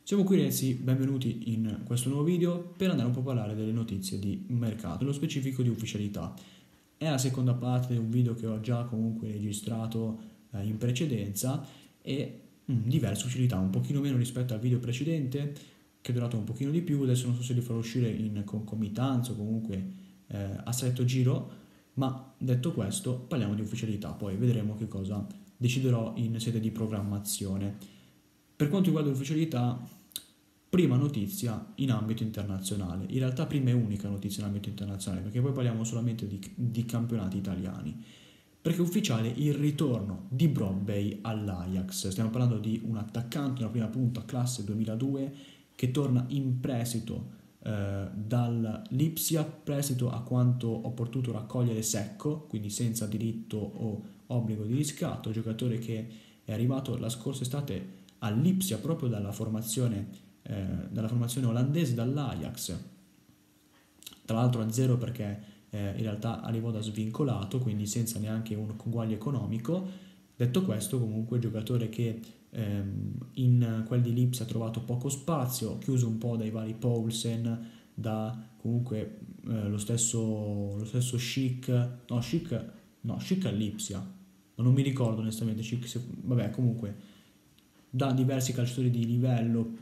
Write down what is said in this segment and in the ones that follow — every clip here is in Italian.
Siamo qui ragazzi, benvenuti in questo nuovo video per andare un po' a parlare delle notizie di mercato, nello specifico di ufficialità. È la seconda parte di un video che ho già comunque registrato in precedenza e diverse ufficialità, un pochino meno rispetto al video precedente che è durato un pochino di più. Adesso non so se li farò uscire in concomitanza o comunque a stretto giro, ma detto questo parliamo di ufficialità, poi vedremo che cosa deciderò in sede di programmazione. Per quanto riguarda l'ufficialità, prima notizia in ambito internazionale, in realtà prima e unica notizia in ambito internazionale, perché poi parliamo solamente di campionati italiani, perché è ufficiale il ritorno di Brobbey all'Ajax. Stiamo parlando di un attaccante, una prima punta, classe 2002, che torna in prestito dall'Ipsia, prestito a quanto ho potuto raccogliere secco, quindi senza diritto o obbligo di riscatto, giocatore che è arrivato la scorsa estate all'Ipsia proprio dalla formazione olandese, dall'Ajax, tra l'altro a zero perché in realtà arrivò da svincolato, quindi senza neanche un conguaglio economico. Detto questo, comunque giocatore che in quel di Lipsia ha trovato poco spazio, chiuso un po' dai vari Poulsen, da comunque lo stesso Schick all'Ipsia, ma non mi ricordo onestamente vabbè, comunque da diversi calciatori di livello,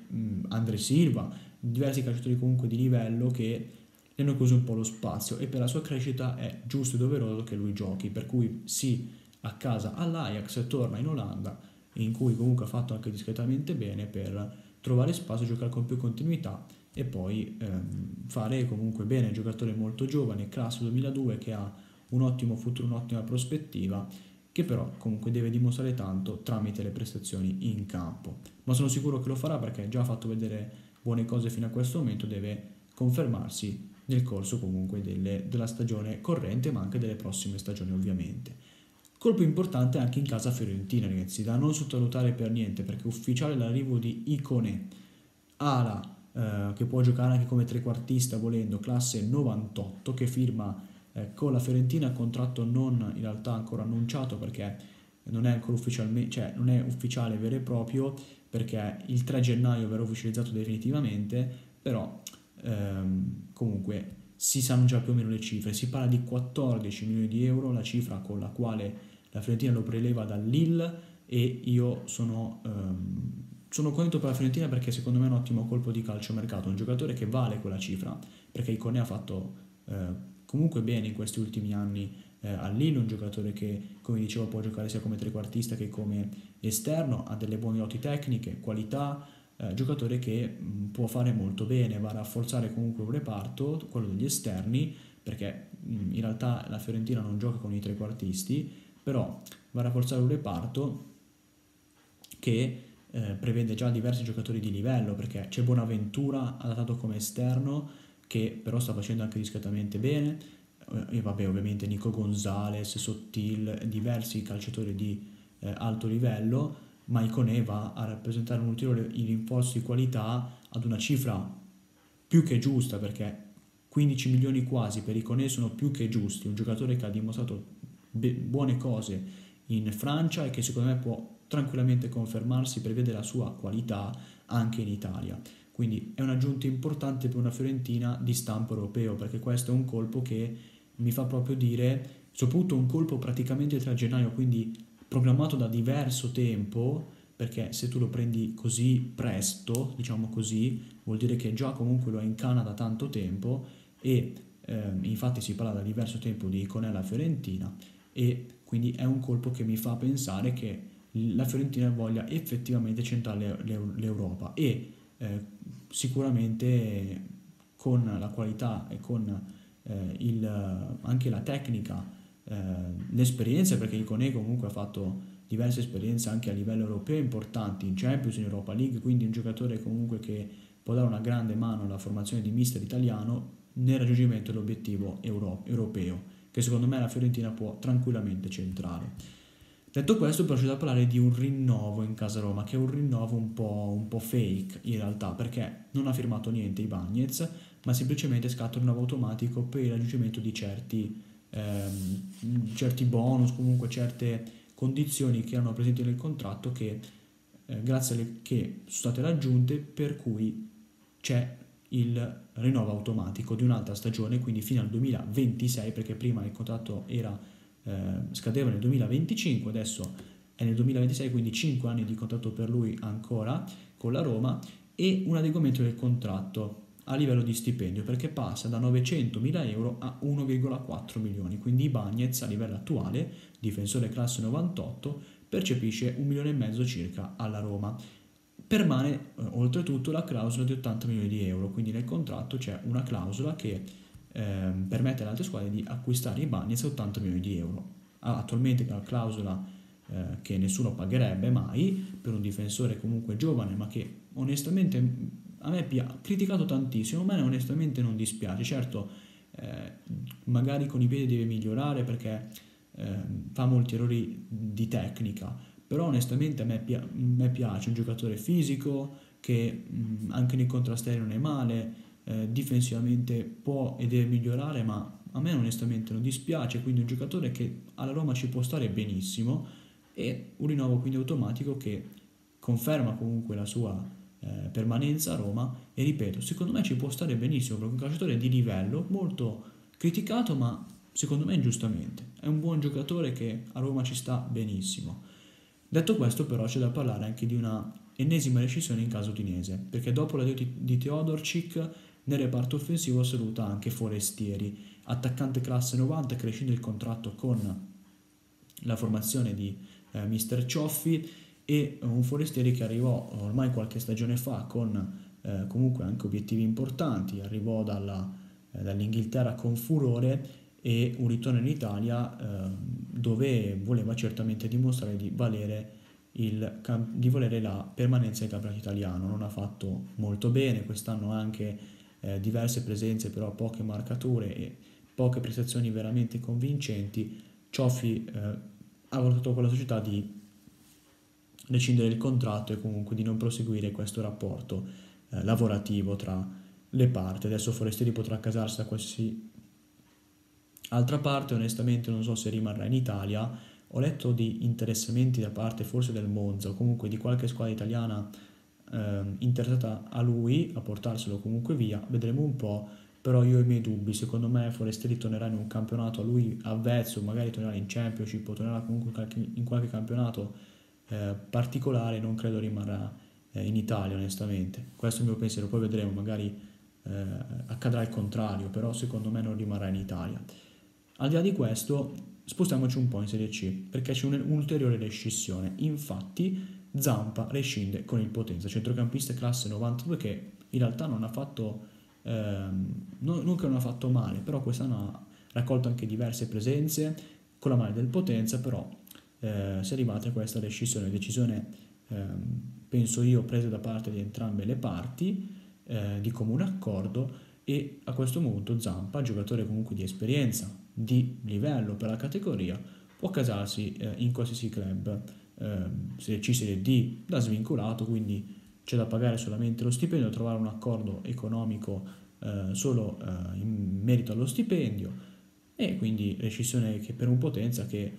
Andre Silva, diversi calciatori comunque di livello che gli hanno chiuso un po' lo spazio, e per la sua crescita è giusto e doveroso che lui giochi, per cui sì, a casa all'Ajax, torna in Olanda, in cui comunque ha fatto anche discretamente bene per trovare spazio, giocare con più continuità e poi fare comunque bene. Giocatore molto giovane, classe 2002, che ha un ottimo futuro, un'ottima prospettiva, che però comunque deve dimostrare tanto tramite le prestazioni in campo. Ma sono sicuro che lo farà, perché già ha fatto vedere buone cose fino a questo momento, deve confermarsi nel corso comunque della stagione corrente, ma anche delle prossime stagioni ovviamente. Colpo importante anche in casa fiorentina, ragazzi, da non sottovalutare per niente, perché è ufficiale l'arrivo di Icone, ala che può giocare anche come trequartista volendo, classe 98, che firma con la Fiorentina, contratto non in realtà ancora annunciato perché non è ancora ufficialmente, cioè non è ufficiale vero e proprio, perché il 3 gennaio verrà ufficializzato definitivamente, però comunque si sanno già più o meno le cifre. Si parla di 14 milioni di euro, la cifra con la quale la Fiorentina lo preleva dal Lille, e io sono contento per la Fiorentina, perché secondo me è un ottimo colpo di calciomercato, un giocatore che vale quella cifra, perché Icone ha fatto comunque bene in questi ultimi anni a Lille, un giocatore che, come dicevo, può giocare sia come trequartista che come esterno, ha delle buone doti tecniche, qualità, giocatore che può fare molto bene, va a rafforzare comunque un reparto, quello degli esterni, perché in realtà la Fiorentina non gioca con i trequartisti, però va a rafforzare un reparto che prevede già diversi giocatori di livello, perché c'è Bonaventura adattato come esterno, che però sta facendo anche discretamente bene, e vabbè, ovviamente Nico Gonzalez, Sottil, diversi calciatori di alto livello, ma Icone va a rappresentare un ulteriore rinforzo di qualità ad una cifra più che giusta, perché 15 milioni quasi per Icone sono più che giusti, un giocatore che ha dimostrato buone cose in Francia e che secondo me può tranquillamente confermarsi per vedere la sua qualità anche in Italia. Quindi è un'aggiunta importante per una Fiorentina di stampo europeo, perché questo è un colpo che mi fa proprio dire, soprattutto un colpo praticamente tra gennaio, quindi programmato da diverso tempo, perché se tu lo prendi così presto, diciamo così, vuol dire che già comunque lo è in canna da tanto tempo, e infatti si parla da diverso tempo di Iconella Fiorentina, e quindi è un colpo che mi fa pensare che la Fiorentina voglia effettivamente centrare l'Europa, e sicuramente con la qualità e con anche la tecnica, l'esperienza, perché Iconè comunque ha fatto diverse esperienze anche a livello europeo importanti, in Champions, in Europa League, quindi un giocatore comunque che può dare una grande mano alla formazione di mister italiano nel raggiungimento dell'obiettivo europeo, che secondo me la Fiorentina può tranquillamente centrare. Detto questo, procedo a parlare di un rinnovo in casa Roma, che è un rinnovo un po' fake in realtà, perché non ha firmato niente Ibañez, ma semplicemente scatta un rinnovo automatico per il raggiungimento di certi bonus, comunque certe condizioni che erano presenti nel contratto, che grazie alle che sono state raggiunte, per cui c'è il rinnovo automatico di un'altra stagione, quindi fino al 2026, perché prima il contratto scadeva nel 2025, adesso è nel 2026, quindi 5 anni di contratto per lui ancora con la Roma, e un adeguamento del contratto a livello di stipendio, perché passa da 900.000 euro a 1,4 milioni, quindi Ibañez a livello attuale, difensore classe 98, percepisce 1,5 milioni circa alla Roma. Permane oltretutto la clausola di 80 milioni di euro, quindi nel contratto c'è una clausola che permette alle altre squadre di acquistare Ibañez a 80 milioni di euro. Attualmente è una clausola che nessuno pagherebbe mai per un difensore comunque giovane, ma che onestamente a me ha criticato tantissimo, a me onestamente non dispiace. Certo, magari con i piedi deve migliorare perché fa molti errori di tecnica, però onestamente a me piace un giocatore fisico che anche nei contrasti non è male, difensivamente può e deve migliorare, ma a me onestamente non dispiace, quindi un giocatore che alla Roma ci può stare benissimo, e un rinnovo quindi automatico che conferma comunque la sua permanenza a Roma. E ripeto, secondo me ci può stare benissimo perché è un calciatore di livello molto criticato, ma secondo me ingiustamente è un buon giocatore che a Roma ci sta benissimo. Detto questo, però, c'è da parlare anche di una ennesima rescissione in caso udinese, perché dopo l'addio di Teodorcic nel reparto offensivo saluta anche Forestieri, attaccante classe 90 che rescinde il contratto con la formazione di Mister Cioffi, e un Forestieri che arrivò ormai qualche stagione fa con comunque anche obiettivi importanti, arrivò dall'Inghilterra con furore, e un ritorno in Italia dove voleva certamente dimostrare di valere la permanenza in campionato italiano. Non ha fatto molto bene quest'anno, anche diverse presenze, però poche marcature e poche prestazioni veramente convincenti. Cioffi ha valutato con la società di rescindere il contratto e comunque di non proseguire questo rapporto lavorativo tra le parti. Adesso Forestieri potrà casarsi da qualsiasi altra parte, onestamente non so se rimarrà in Italia. Ho letto di interessamenti da parte forse del Monza o comunque di qualche squadra italiana interessata a lui, a portarselo comunque via, vedremo un po', però io ho i miei dubbi. Secondo me Forestieri tornerà in un campionato a lui avvezzo, magari tornerà in Championship o tornerà comunque in qualche campionato particolare, non credo rimarrà in Italia onestamente. Questo è il mio pensiero, poi vedremo, magari accadrà il contrario, però secondo me non rimarrà in Italia. Al di là di questo, spostiamoci un po' in Serie C, perché c'è un'ulteriore rescissione. Infatti Zampa rescinde con il Potenza, centrocampista classe 92 che in realtà non ha fatto non che non ha fatto male, però quest'anno ha raccolto anche diverse presenze con la maglia del Potenza, però si è arrivati a questa rescissione, decisione penso io presa da parte di entrambe le parti di comune accordo. E a questo punto Zampa, giocatore comunque di esperienza, di livello per la categoria, può casarsi in qualsiasi club, Serie C, Serie D, da svincolato, quindi c'è da pagare solamente lo stipendio, trovare un accordo economico solo in merito allo stipendio, e quindi rescissione che per un Potenza che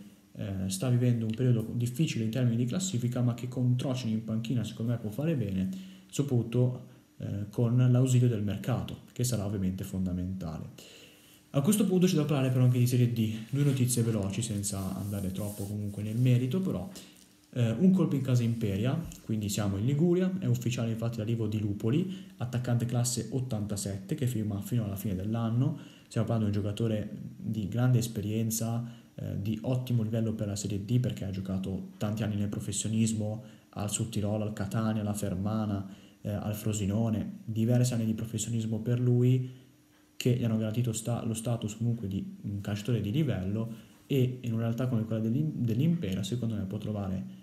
sta vivendo un periodo difficile in termini di classifica, ma che con Trocini in panchina secondo me può fare bene, soprattutto con l'ausilio del mercato, che sarà ovviamente fondamentale. A questo punto c'è da parlare però anche di Serie D, due notizie veloci senza andare troppo comunque nel merito, però un colpo in casa Imperia, quindi siamo in Liguria, è ufficiale infatti l'arrivo di Lupoli, attaccante classe 87 che firma fino alla fine dell'anno. Stiamo parlando di un giocatore di grande esperienza, di ottimo livello per la Serie D, perché ha giocato tanti anni nel professionismo al Sud Tirolo, al Catania, alla Fermana, al Frosinone, diversi anni di professionismo per lui che gli hanno garantito lo status comunque di un calciatore di livello, e in una realtà come quella dell'Impera secondo me può trovare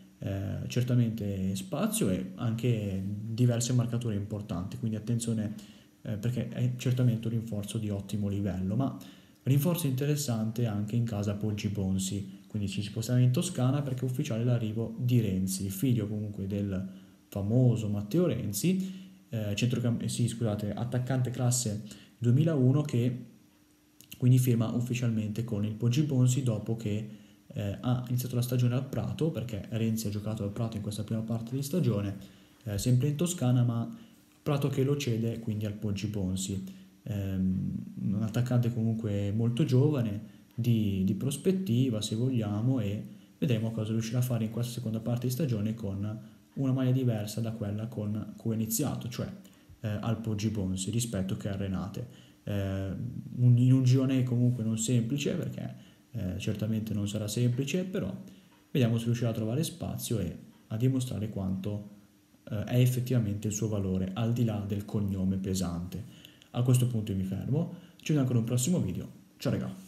certamente spazio e anche diverse marcature importanti, quindi attenzione perché è certamente un rinforzo di ottimo livello, ma rinforzo interessante anche in casa Poggi Bonsi, quindi ci spostiamo in Toscana perché è ufficiale l'arrivo di Renzi, figlio comunque del famoso Matteo Renzi, attaccante classe 2001 che quindi firma ufficialmente con il Poggi Bonsi dopo che ha iniziato la stagione al Prato, perché Renzi ha giocato al Prato in questa prima parte di stagione, sempre in Toscana, ma Prato che lo cede quindi al Poggi Bonsi. Un attaccante comunque molto giovane, di prospettiva se vogliamo, e vedremo cosa riuscirà a fare in questa seconda parte di stagione con una maglia diversa da quella con cui ha iniziato, cioè al Poggi Bonsi rispetto che a Renate. In un girone comunque non semplice, perché certamente non sarà semplice, però vediamo se riuscirà a trovare spazio e a dimostrare quanto è effettivamente il suo valore al di là del cognome pesante. A questo punto io mi fermo, ci vediamo ancora in un prossimo video, ciao raga!